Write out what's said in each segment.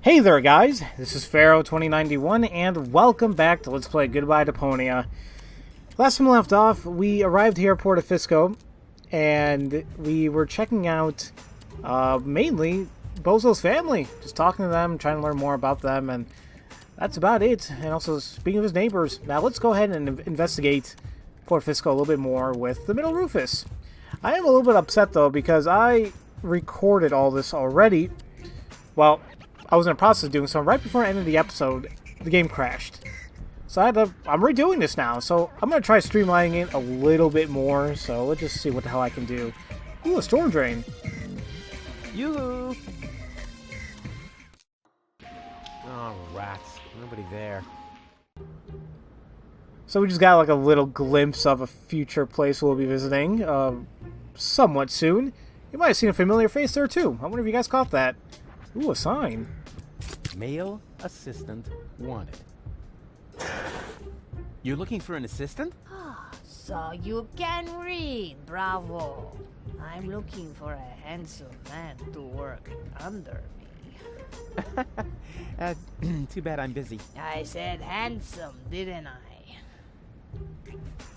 Hey there guys, this is Pharaoh 2091 and welcome back to Let's Play Goodbye Deponia. Last time we left off, we arrived here at Port of Fisco and we were checking out mainly Bozo's family. Just talking to them, trying to learn more about them, and that's about it. And also speaking of his neighbors. Now let's go ahead and investigate Port Fisco a little bit more with the middle Rufus. I am a little bit upset though because I recorded all this already. Well, I was in the process of doing so. Right before the end of the episode, the game crashed. So I'm redoing this now. So I'm going to try streamlining it a little bit more. So let's just see what the hell I can do. Ooh, a storm drain. Yoo-hoo! Oh, rats. Nobody there. So we just got like a little glimpse of a future place we'll be visiting somewhat soon. You might have seen a familiar face there too. I wonder if you guys caught that. Ooh, a sign. Male assistant wanted. You're looking for an assistant? So you can read, bravo. I'm looking for a handsome man to work under me. Too bad I'm busy. I said handsome, didn't I?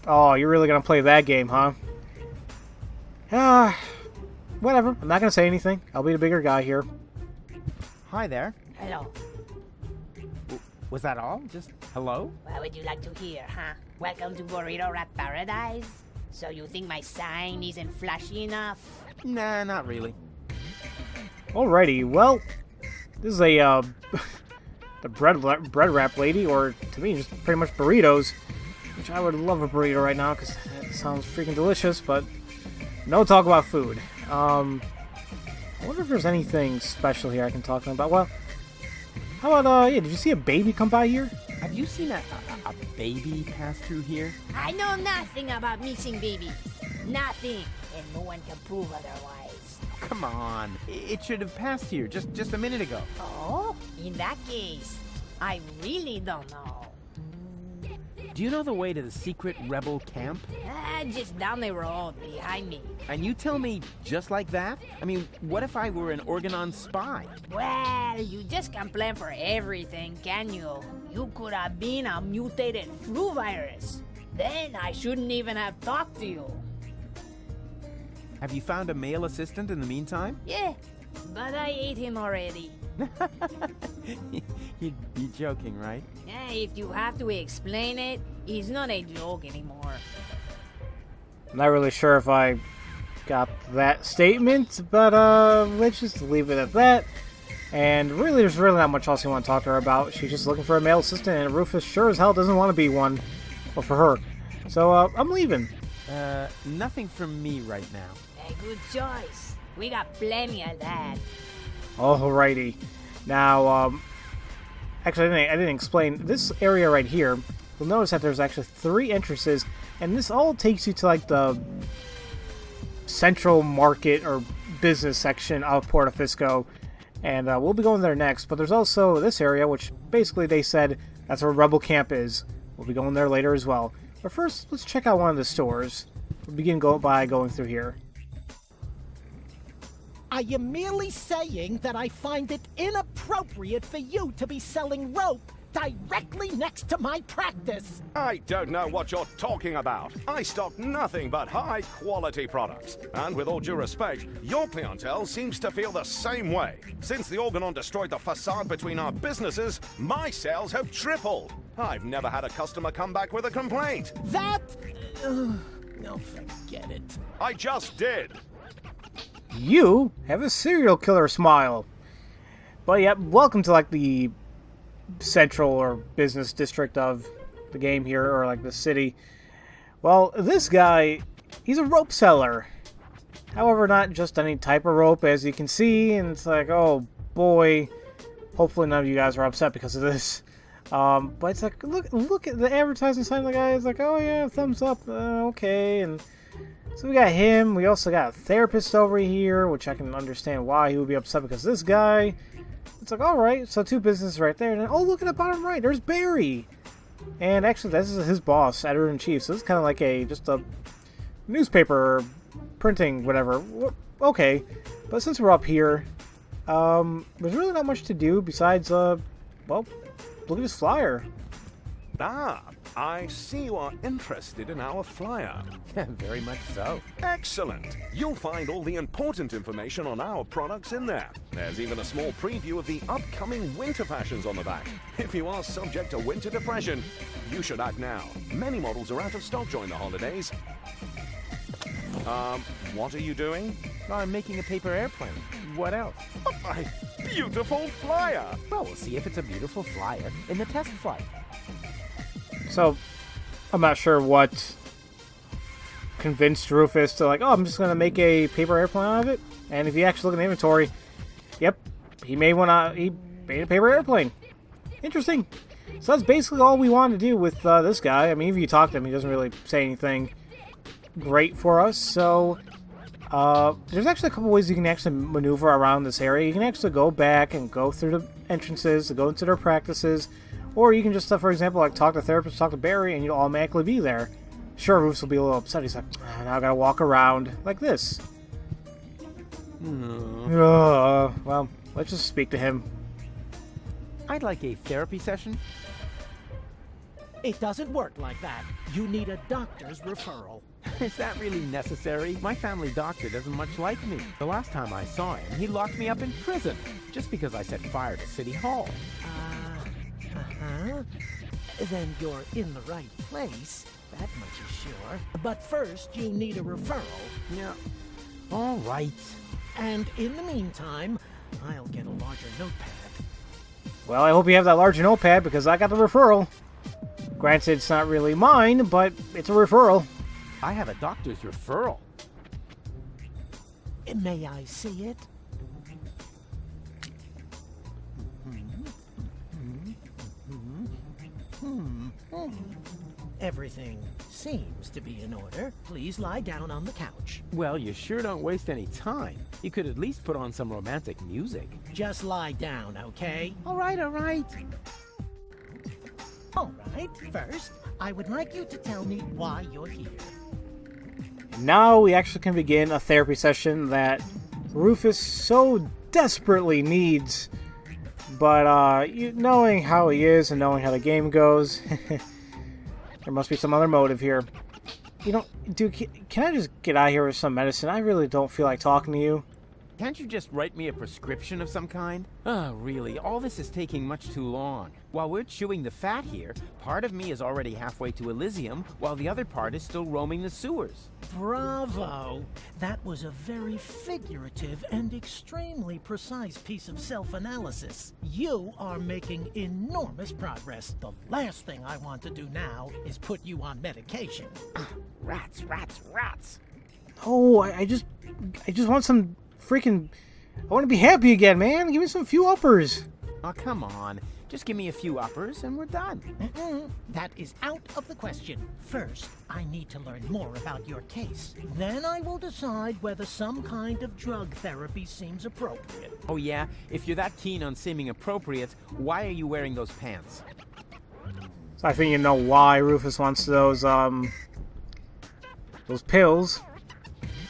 Oh, you're really going to play that game, huh? Whatever. I'm not going to say anything. I'll be the bigger guy here. Hi there. Hello. Was that all? Just hello? What would you like to hear, huh? Welcome to Burrito Rat Paradise? So you think my sign isn't flashy enough? Nah, not really. Alrighty, well, this is a, the bread wrap lady, or to me, just pretty much burritos, which I would love a burrito right now, because that sounds freaking delicious, but no talk about food. I wonder if there's anything special here I can talk about. Well, how about, yeah, did you see a baby come by here? Have you seen a baby pass through here? I know nothing about missing babies. Nothing. And no one can prove otherwise. Come on. It should have passed here just a minute ago. Oh? In that case, I really don't know. Do you know the way to the secret rebel camp? Just down the road, behind me. And you tell me just like that? I mean, what if I were an Organon spy? Well, you just can't plan for everything, can you? You could have been a mutated flu virus. Then I shouldn't even have talked to you. Have you found a male assistant in the meantime? Yeah, but I ate him already. You're joking, right? Yeah, if you have to explain it, it's not a joke anymore. I'm not really sure if I got that statement, but let's just leave it at that. And really, there's really not much else you want to talk to her about. She's just looking for a male assistant, and Rufus sure as hell doesn't want to be one. Well, for her. So, I'm leaving. Nothing from me right now. A good choice. We got plenty of that. Alrighty. Now, actually, I didn't explain. This area right here, you'll notice that there's actually 3 entrances, and this all takes you to, like, the central market or business section of Port of Fisco, and we'll be going there next. But there's also this area, which basically they said that's where Rebel Camp is. We'll be going there later as well. But first, let's check out one of the stores. We'll begin by going through here. I am merely saying that I find it inappropriate for you to be selling rope directly next to my practice. I don't know what you're talking about. I stock nothing but high-quality products. And with all due respect, your clientele seems to feel the same way. Since the Organon destroyed the facade between our businesses, my sales have tripled. I've never had a customer come back with a complaint. That... no, forget it. I just did. You have a serial killer smile. But yeah, welcome to like the central or business district of the game here, or like the city. Well, this guy, he's a rope seller. However, not just any type of rope, as you can see, and it's like, oh boy, hopefully none of you guys are upset because of this. But it's like, look at the advertising sign of the guy. It's like, oh yeah, thumbs up, okay, and so we got him. We also got a therapist over here, which I can understand why he would be upset because this guy. It's like, alright, so 2 businesses right there. And then, oh, look at the bottom right. There's Barry. And actually, this is his boss, editor-in-chief. So this is kind of like just a newspaper printing, whatever. Okay. But since we're up here, there's really not much to do besides, well, look at this flyer. Ah, I see you are interested in our flyer. Very much so. Excellent! You'll find all the important information on our products in there. There's even a small preview of the upcoming winter fashions on the back. If you are subject to winter depression, you should act now. Many models are out of stock during the holidays. What are you doing? I'm making a paper airplane. What else? My beautiful flyer! Well, we'll see if it's a beautiful flyer in the test flight. So, I'm not sure what convinced Rufus to like, oh, I'm just going to make a paper airplane out of it. And if you actually look in the inventory, yep, he made a paper airplane. Interesting. So that's basically all we wanted to do with this guy. I mean, if you talk to him, he doesn't really say anything great for us. So, there's actually a couple ways you can actually maneuver around this area. You can actually go back and go through the entrances to go into their practices. Or you can just, for example, like talk to therapists, talk to Barry, and you'll automatically be there. Sure, Rufus will be a little upset. He's like, now I gotta walk around like this. Well, let's just speak to him. I'd like a therapy session. It doesn't work like that. You need a doctor's referral. Is that really necessary? My family doctor doesn't much like me. The last time I saw him, he locked me up in prison just because I set fire to City Hall. Then you're in the right place. That much is sure. But first, you need a referral. Yeah. All right. And in the meantime, I'll get a larger notepad. Well, I hope you have that larger notepad because I got the referral. Granted, it's not really mine, but it's a referral. I have a doctor's referral. May I see it? Everything seems to be in order. Please lie down on the couch. Well, you sure don't waste any time. You could at least put on some romantic music. Just lie down, okay? All right, all right. All right. First, I would like you to tell me why you're here. Now we actually can begin a therapy session that Rufus so desperately needs. But knowing how he is and knowing how the game goes, there must be some other motive here. You know, dude, can I just get out of here with some medicine? I really don't feel like talking to you. Can't you just write me a prescription of some kind? Oh, really, all this is taking much too long. While we're chewing the fat here, part of me is already halfway to Elysium, while the other part is still roaming the sewers. Bravo! That was a very figurative and extremely precise piece of self-analysis. You are making enormous progress. The last thing I want to do now is put you on medication. Rats, rats, rats! Oh, I just want some freaking... I want to be happy again, man. Give me some few uppers. Oh, come on. Just give me a few uppers and we're done. That is out of the question. First, I need to learn more about your case. Then I will decide whether some kind of drug therapy seems appropriate. Oh yeah? If you're that keen on seeming appropriate, why are you wearing those pants? So I think you know why Rufus wants those pills.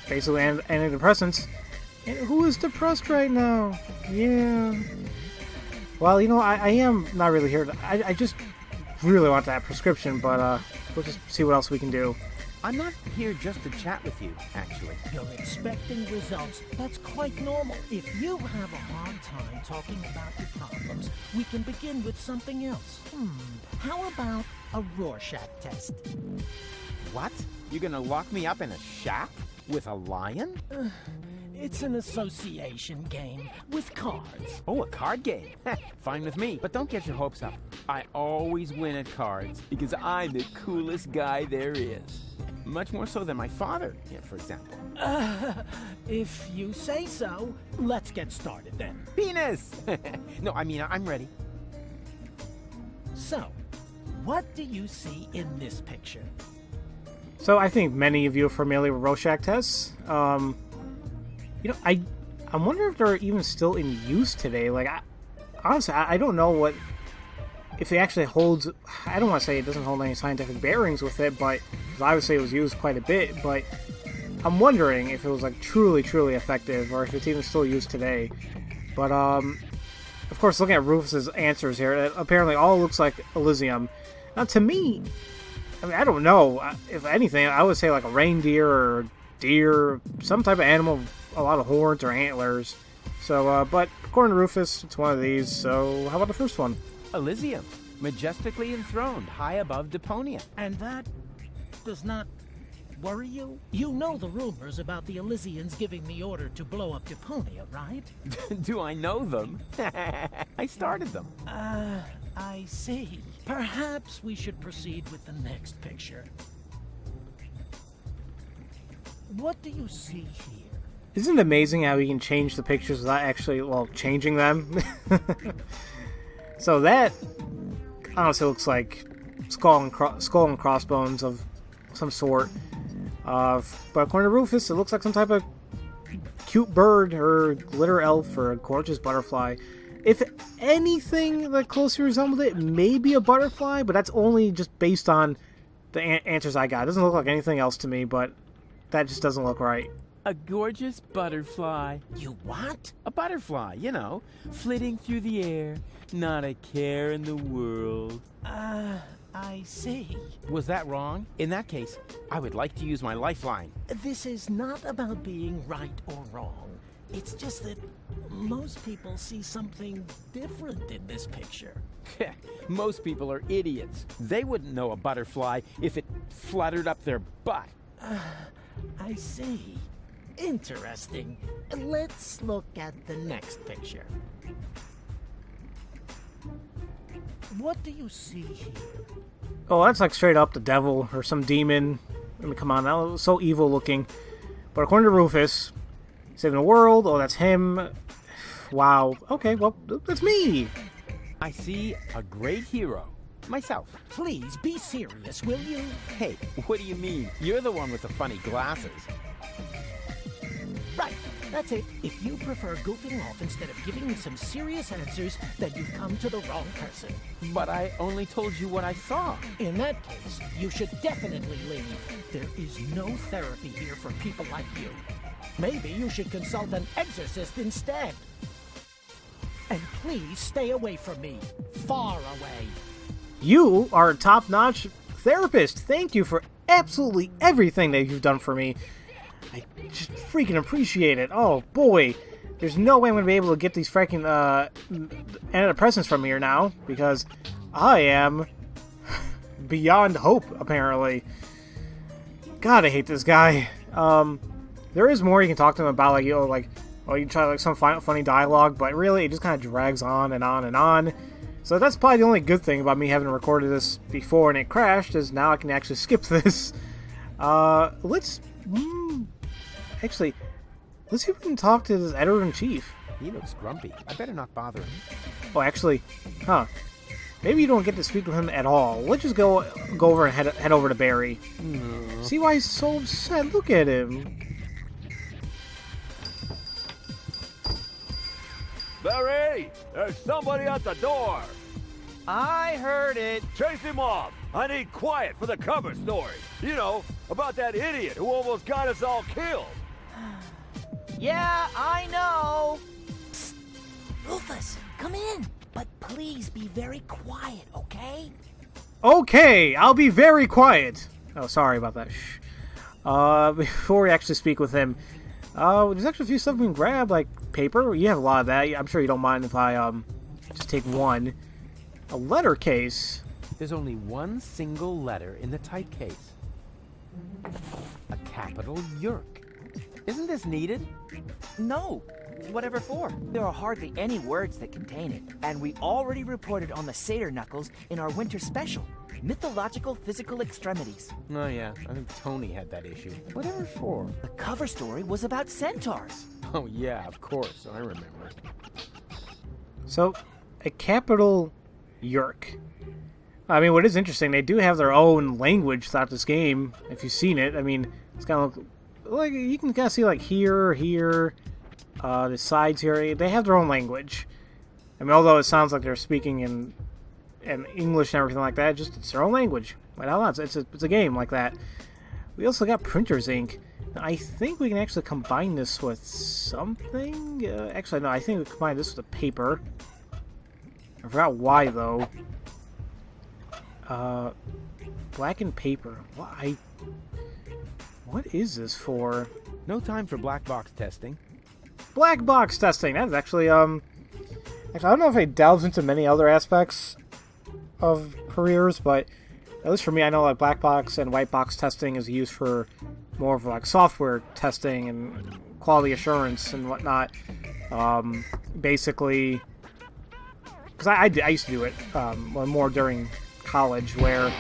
Basically antidepressants. And who is depressed right now? Yeah. Well, you know, I am not really here. I just really want that prescription, but we'll just see what else we can do. I'm not here just to chat with you, actually. You're expecting results. That's quite normal. If you have a hard time talking about your problems, we can begin with something else. How about a Rorschach test? What? You're gonna lock me up in a shack? With a lion? It's an association game with cards. Oh, a card game. Fine with me, but don't get your hopes up. I always win at cards because I'm the coolest guy there is. Much more so than my father, for example. If you say so, let's get started then. Penis! No, I mean, I'm ready. So, what do you see in this picture? So I think many of you are familiar with Rorschach tests. You know, I wonder if they're even still in use today. Like, honestly, I don't know if it actually holds. I don't want to say it doesn't hold any scientific bearings with it, but obviously it was used quite a bit. But I'm wondering if it was like truly effective, or if it's even still used today. But, of course, looking at Rufus's answers here, it apparently all looks like Elysium. Now, to me, I mean, I don't know. If anything, I would say like a reindeer or deer, some type of animal with a lot of horns or antlers. So, but according to Rufus, it's one of these. So, how about the first one? Elysium, majestically enthroned, high above Deponia. And that does not worry you? You know the rumors about the Elysians giving the order to blow up Deponia, right? Do I know them? I started them. I see. Perhaps we should proceed with the next picture. What do you see here? Isn't it amazing how you can change the pictures without actually, well, changing them? So that honestly looks like skull and crossbones of some sort. But according to Rufus, it looks like some type of cute bird or glitter elf or a gorgeous butterfly. If anything that closely resembled it, maybe a butterfly, but that's only just based on the answers I got. It doesn't look like anything else to me, but that just doesn't look right. A gorgeous butterfly. You what? A butterfly, you know, flitting through the air, not a care in the world. I see. Was that wrong? In that case, I would like to use my lifeline. This is not about being right or wrong. It's just that most people see something different in this picture. Most people are idiots. They wouldn't know a butterfly if it fluttered up their butt. I see. Interesting. Let's look at the next picture. What do you see here? Oh, that's like straight up the devil or some demon. I mean, come on, that was so evil looking. But according to Rufus, saving the world, oh, that's him. Wow. Okay, well, that's me. I see a great hero. Myself. Please be serious, will you? Hey, what do you mean? You're the one with the funny glasses. Right, that's it. If you prefer goofing off instead of giving me some serious answers, then you've come to the wrong person. But I only told you what I saw. In that case, you should definitely leave. There is no therapy here for people like you. Maybe you should consult an exorcist instead. And please stay away from me. Far away. You are a top-notch therapist. Thank you for absolutely everything that you've done for me. I just freaking appreciate it. Oh, boy. There's no way I'm going to be able to get these freaking antidepressants from here now, because I am beyond hope, apparently. God, I hate this guy. There is more you can talk to him about, like, you know, like, oh, you can try, like, some funny dialogue, but really, it just kind of drags on and on and on. So that's probably the only good thing about me having recorded this before and it crashed, is now I can actually skip this. Actually, let's see if we can talk to this editor-in-chief. He looks grumpy. I better not bother him. Oh, actually, maybe you don't get to speak with him at all. Let's just go over and head over to Barry. No. See why he's so upset? Look at him. Barry, there's somebody at the door. I heard it. Chase him off. I need quiet for the cover story. You know, about that idiot who almost got us all killed. Yeah, I know. Psst. Rufus, come in. But please be very quiet, okay? Okay, I'll be very quiet. Oh, sorry about that. Shh. Before we actually speak with him, there's actually a few stuff we can grab, like paper. You have a lot of that. I'm sure you don't mind if I just take one. A letter case. There's only one single letter in the typecase. A capital Yerk. Isn't this needed? No. Whatever for? There are hardly any words that contain it, and we already reported on the satyr knuckles in our winter special. Mythological physical extremities. Oh yeah, I think Tony had that issue. Whatever for? The cover story was about centaurs. Oh yeah, of course, I remember. So, a capital Yerk. I mean, what is interesting, they do have their own language throughout this game. If you've seen it, I mean, it's kind of like you can kind of see like here, the sides here. They have their own language. I mean, although it sounds like they're speaking in English and everything like that, it's their own language. Why not? It's a game like that. We also got printer's ink. I think we can actually combine this with something. Actually, no, I think we combine this with a paper. I forgot why, though. Blackened paper. What is this for? No time for black box testing. Black box testing. That's actually, actually, I don't know if it delves into many other aspects of careers, but at least for me, I know like black box and white box testing is used for more of like software testing and quality assurance and whatnot. Basically, because I used to do it more during college, where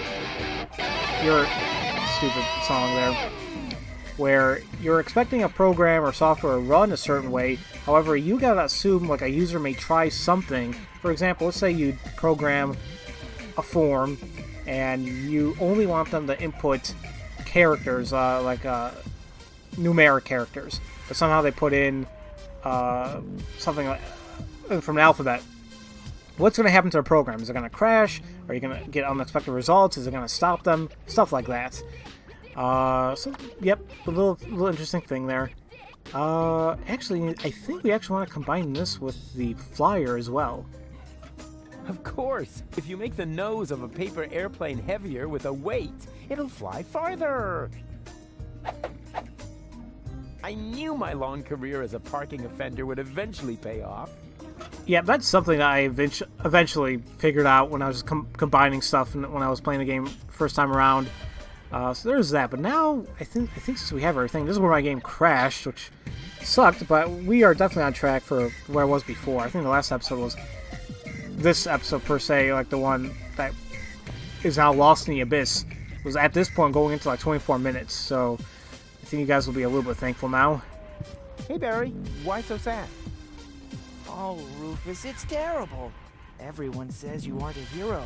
stupid song there, where you're expecting a program or software to run a certain way. However, you gotta assume like a user may try something. For example, let's say you program a form and you only want them to input characters, numeric characters, but somehow they put in something like from the alphabet. What's going to happen to the program? Is it going to crash? Are you going to get unexpected results? Is it going to stop them? Stuff like that. Yep, a little interesting thing there. Actually, I think we actually want to combine this with the flyer as well. Of course, if you make the nose of a paper airplane heavier with a weight, it'll fly farther. I knew my long career as a parking offender would eventually pay off. Yeah, that's something that I eventually figured out when I was combining stuff and when I was playing the game first time around. So there's that. But now, I think since we have everything, this is where my game crashed, which sucked, but we are definitely on track for where I was before. I think the last episode was this episode, per se, like the one that is now lost in the abyss, was at this point going into like 24 minutes. So I think you guys will be a little bit thankful now. Hey, Barry, why so sad? Oh, Rufus, it's terrible. Everyone says you aren't a hero.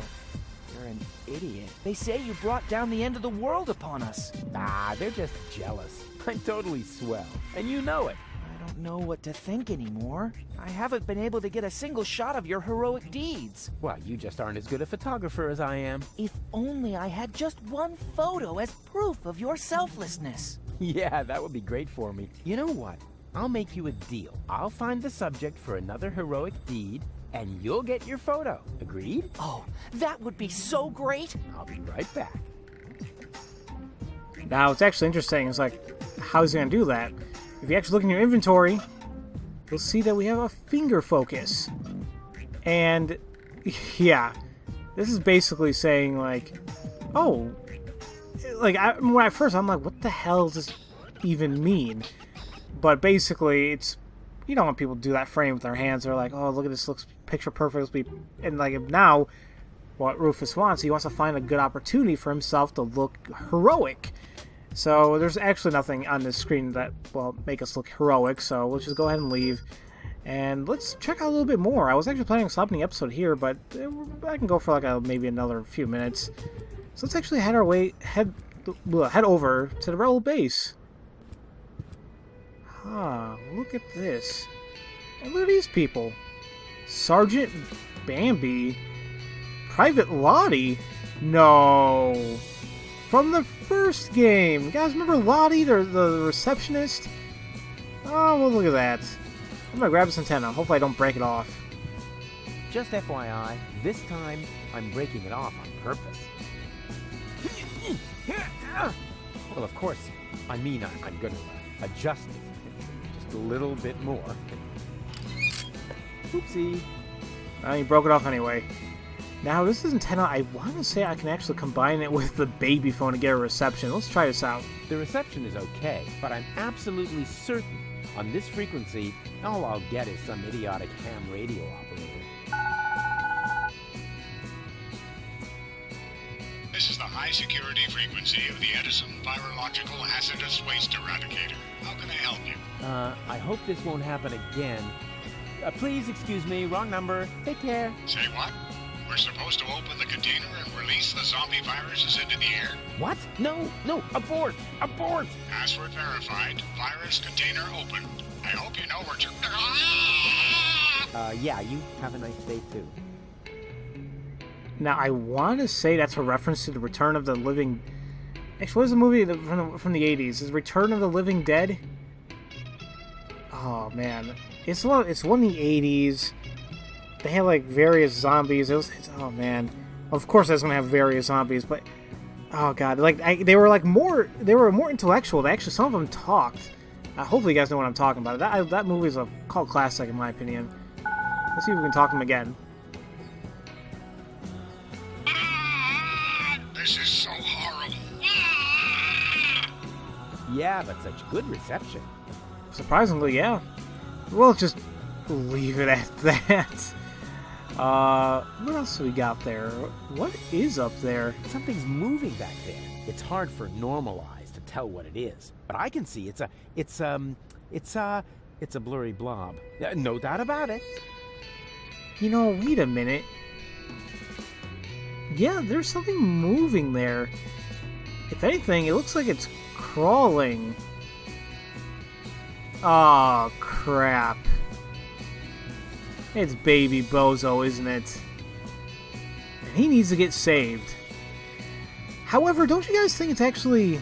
You're an idiot. They say you brought down the end of the world upon us. Ah, they're just jealous. I'm totally swell, and you know it. I don't know what to think anymore. I haven't been able to get a single shot of your heroic deeds. Well, you just aren't as good a photographer as I am. If only I had just one photo as proof of your selflessness. Yeah, that would be great for me. You know what? I'll make you a deal. I'll find the subject for another heroic deed, and you'll get your photo. Agreed? Oh, that would be so great. I'll be right back. Now, it's actually interesting. It's like, how is he going to do that? If you actually look in your inventory, you'll see that we have a finger focus. And, yeah, this is basically saying, like, oh, like, when at first I'm like, what the hell does this even mean? But basically, it's, you don't want people to do that frame with their hands. They're like, oh, look at this, looks picture perfect. And like now, what Rufus wants, he wants to find a good opportunity for himself to look heroic. So there's actually nothing on this screen that will make us look heroic. So let's just go ahead and leave. And let's check out a little bit more. I was actually planning on stopping the episode here, but I can go for like maybe another few minutes. So let's actually head over to the rebel base. Look at this. And look at these people. Sergeant Bambi. Private Lottie? No. From the first game. You guys remember Lottie, the receptionist? Oh, well, look at that. I'm gonna grab this antenna. Hopefully I don't break it off. Just FYI, this time I'm breaking it off on purpose. Well, of course, I mean I'm gonna adjust it. A little bit more. Oopsie. You broke it off anyway. Now, this is antenna. I want to say I can actually combine it with the baby phone to get a reception. Let's try this out. The reception is okay, but I'm absolutely certain on this frequency, all I'll get is some idiotic ham radio operator. This is the high-security frequency of the Edison Virological Hazardous Waste Eradicator. How can I help you? I hope this won't happen again. Please excuse me, wrong number. Take care. Say what? We're supposed to open the container and release the zombie viruses into the air? What? No, abort! Abort! Password verified. Virus container opened. I hope you know where to... Yeah, you have a nice day too. Now, I want to say that's a reference to the Return of the Living Actually, what is the movie from the 80s? Is Return of the Living Dead? Oh man, it's one of the 80s. They had like various zombies. Oh man, of course that's gonna have various zombies, but oh god, like they were more intellectual. Some of them talked. Hopefully you guys know what I'm talking about. That movie is a cult classic in my opinion. Let's see if we can talk to him again. This is so horrible. Yeah, but such good reception. Surprisingly, yeah. We'll just leave it at that. What else do we got there? What is up there? Something's moving back there. It's hard for normal eyes to tell what it is, but I can see it's a blurry blob. No doubt about it. You know, wait a minute. Yeah, there's something moving there. If anything, it looks like it's crawling. Oh, crap. It's baby Bozo, isn't it? And he needs to get saved. However, don't you guys think it's actually...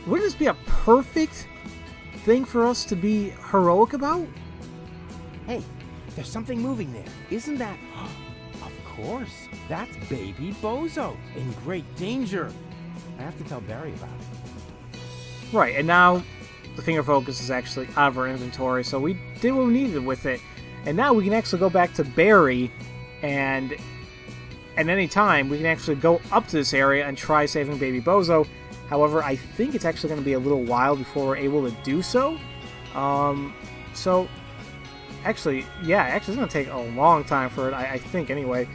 Wouldn't this be a perfect thing for us to be heroic about? Hey, there's something moving there. Isn't that... Of course. That's baby Bozo. In great danger. I have to tell Barry about it. Right, and now the finger focus is actually out of our inventory, so we did what we needed with it. And now we can actually go back to Barry, and at any time we can actually go up to this area and try saving baby Bozo. However, I think it's actually going to be a little while before we're able to do so. Actually, it's going to take a long time for it, I think, anyway.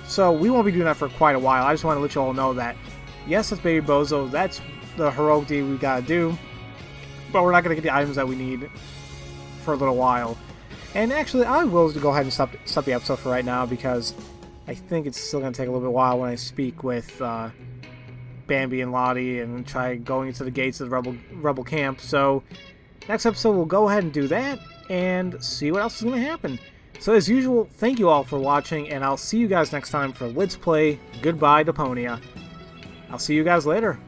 So we won't be doing that for quite a while. I just want to let you all know that, yes, that's baby Bozo. That's the heroic deed we got to do. But we're not going to get the items that we need for a little while. And actually, I will go ahead and stop the episode for right now, because I think it's still going to take a little bit while when I speak with Bambi and Lottie and try going into the gates of the rebel camp. So next episode we'll go ahead and do that and see what else is going to happen. So as usual, thank you all for watching, and I'll see you guys next time for Let's Play Goodbye Deponia. I'll see you guys later.